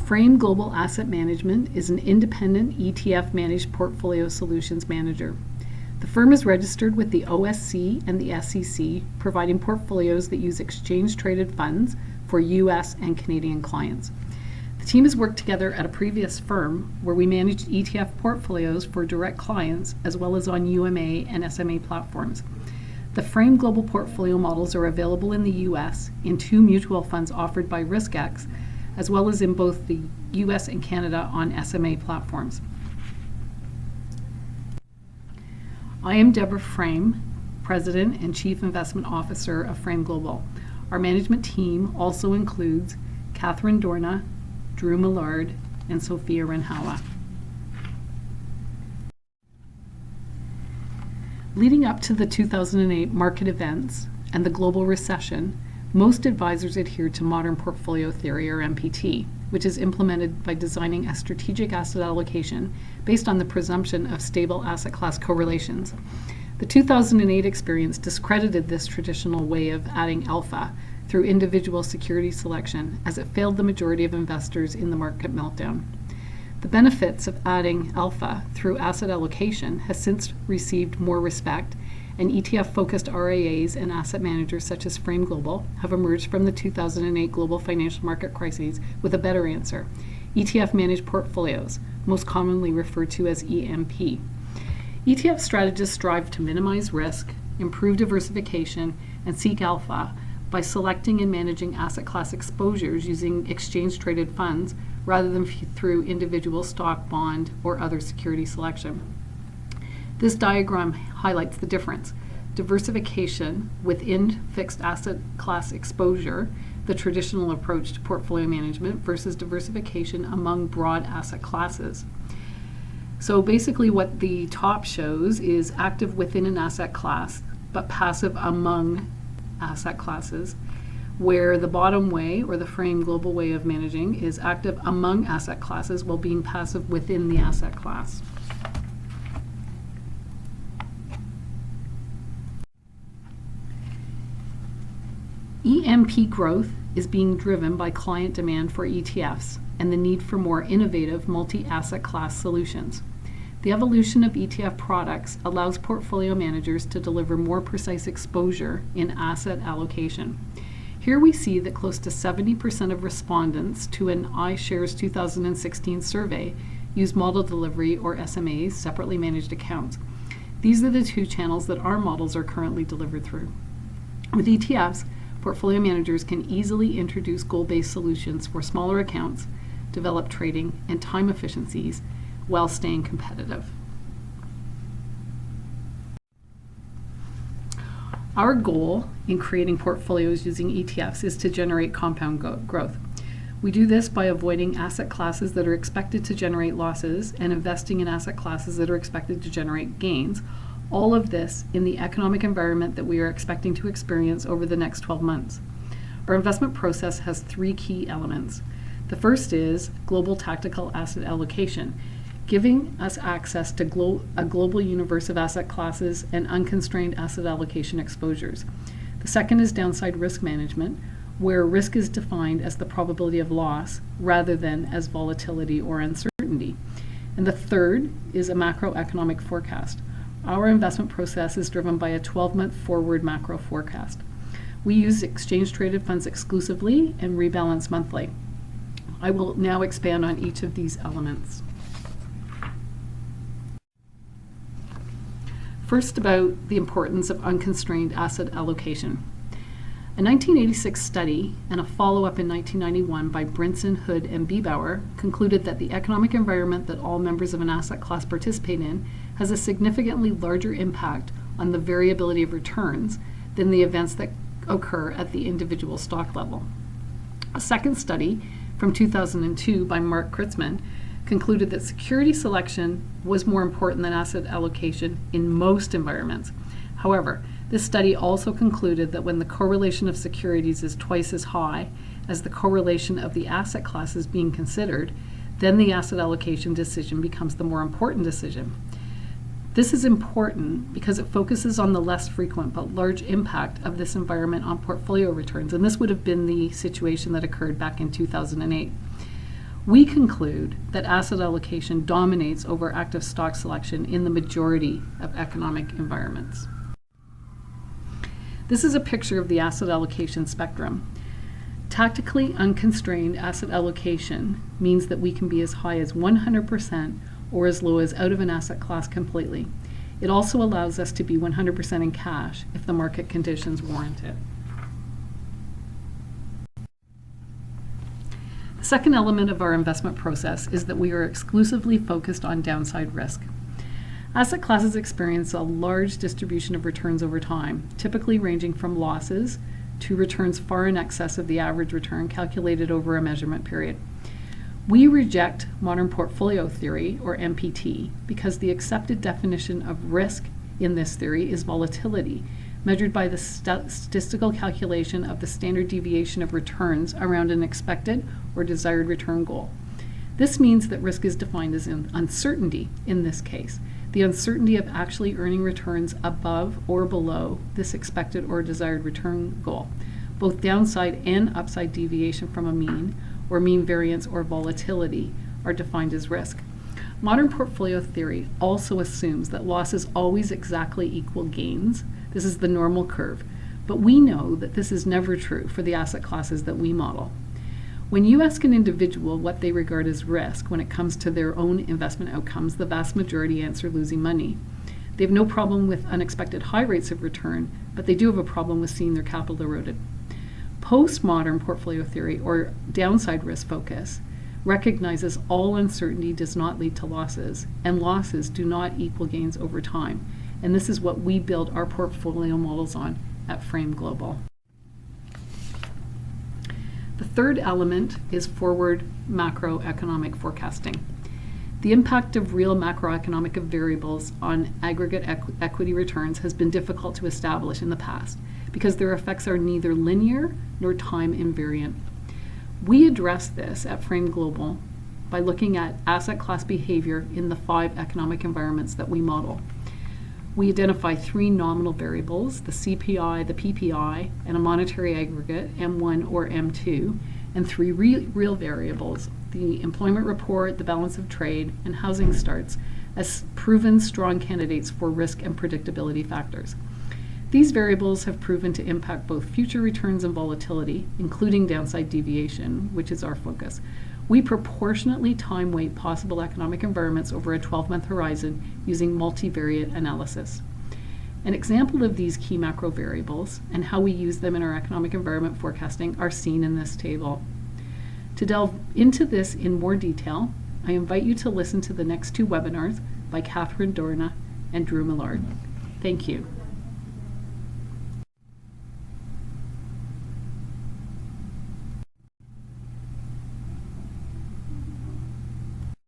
Frame Global Asset Management is an independent ETF managed portfolio solutions manager. The firm is registered with the OSC and the SEC, providing portfolios that use exchange-traded funds for U.S. and Canadian clients. The team has worked together at a previous firm where we managed ETF portfolios for direct clients as well as on UMA and SMA platforms. The Frame Global portfolio models are available in the U.S. in 2 mutual funds offered by RiskX, as well as in both the U.S. and Canada on SMA platforms. I am Deborah Frame, President and Chief Investment Officer of Frame Global. Our management team also includes Catherine Dorna, Drew Millard, and Sophia Renhawa. Leading up to the 2008 market events and the global recession, most advisors adhered to modern portfolio theory, or MPT, which is implemented by designing a strategic asset allocation based on the presumption of stable asset class correlations. The 2008 experience discredited this traditional way of adding alpha through individual security selection, as it failed the majority of investors in the market meltdown. The benefits of adding alpha through asset allocation has since received more respect, and ETF-focused RIAs and asset managers such as Frame Global have emerged from the 2008 global financial market crises with a better answer: ETF-managed portfolios, most commonly referred to as EMP. ETF strategists strive to minimize risk, improve diversification, and seek alpha by selecting and managing asset class exposures using exchange-traded funds rather than through individual stock, bond, or other security selection. This diagram highlights the difference: diversification within fixed asset class exposure, the traditional approach to portfolio management, versus diversification among broad asset classes. So basically what the top shows is active within an asset class, but passive among asset classes, where the bottom way, or the Frame Global way of managing, is active among asset classes while being passive within the asset class. EMP growth is being driven by client demand for ETFs and the need for more innovative multi-asset class solutions. The evolution of ETF products allows portfolio managers to deliver more precise exposure in asset allocation. Here we see that close to 70% of respondents to an iShares 2016 survey use model delivery, or SMAs, separately managed accounts. These are the 2 channels that our models are currently delivered through. With ETFs, portfolio managers can easily introduce goal-based solutions for smaller accounts, develop trading and time efficiencies while staying competitive. Our goal in creating portfolios using ETFs is to generate compound growth. We do this by avoiding asset classes that are expected to generate losses and investing in asset classes that are expected to generate gains. All of this in the economic environment that we are expecting to experience over the next 12 months. Our investment process has 3 key elements. The first is global tactical asset allocation, giving us access to a global universe of asset classes and unconstrained asset allocation exposures. The second is downside risk management, where risk is defined as the probability of loss rather than as volatility or uncertainty. And the third is a macroeconomic forecast. Our investment process is driven by a 12-month forward macro forecast. We use exchange-traded funds exclusively and rebalance monthly. I will now expand on each of these elements. First, about the importance of unconstrained asset allocation. A 1986 study and a follow-up in 1991 by Brinson, Hood, and Biebauer concluded that the economic environment that all members of an asset class participate in has a significantly larger impact on the variability of returns than the events that occur at the individual stock level. A second study from 2002 by Mark Kritzman concluded that security selection was more important than asset allocation in most environments. However, this study also concluded that when the correlation of securities is twice as high as the correlation of the asset classes being considered, then the asset allocation decision becomes the more important decision. This is important because it focuses on the less frequent but large impact of this environment on portfolio returns, and this would have been the situation that occurred back in 2008. We conclude that asset allocation dominates over active stock selection in the majority of economic environments. This is a picture of the asset allocation spectrum. Tactically unconstrained asset allocation means that we can be as high as 100% or as low as out of an asset class completely. It also allows us to be 100% in cash if the market conditions warrant it. The second element of our investment process is that we are exclusively focused on downside risk. Asset classes experience a large distribution of returns over time, typically ranging from losses to returns far in excess of the average return calculated over a measurement period. We reject modern portfolio theory, or MPT, because the accepted definition of risk in this theory is volatility, measured by the statistical calculation of the standard deviation of returns around an expected or desired return goal. This means that risk is defined as uncertainty in this case, the uncertainty of actually earning returns above or below this expected or desired return goal. Both downside and upside deviation from a mean, or mean variance or volatility, are defined as risk. Modern portfolio theory also assumes that losses always exactly equal gains. This is the normal curve, but we know that this is never true for the asset classes that we model. When you ask an individual what they regard as risk when it comes to their own investment outcomes, the vast majority answer losing money. They have no problem with unexpected high rates of return, but they do have a problem with seeing their capital eroded. Postmodern portfolio theory, or downside risk focus, recognizes all uncertainty does not lead to losses, and losses do not equal gains over time. And this is what we build our portfolio models on at Frame Global. The third element is forward macroeconomic forecasting. The impact of real macroeconomic variables on aggregate equity returns has been difficult to establish in the past because their effects are neither linear nor time invariant. We address this at Frame Global by looking at asset class behavior in the 5 economic environments that we model. We identify 3 nominal variables, the CPI, the PPI, and a monetary aggregate, M1 or M2, and 3 real variables, the employment report, the balance of trade, and housing starts, as proven strong candidates for risk and predictability factors. These variables have proven to impact both future returns and volatility, including downside deviation, which is our focus. We proportionately time-weight possible economic environments over a 12-month horizon using multivariate analysis. An example of these key macro variables and how we use them in our economic environment forecasting are seen in this table. To delve into this in more detail, I invite you to listen to the next 2 webinars by Catherine Dorna and Drew Millard. Thank you.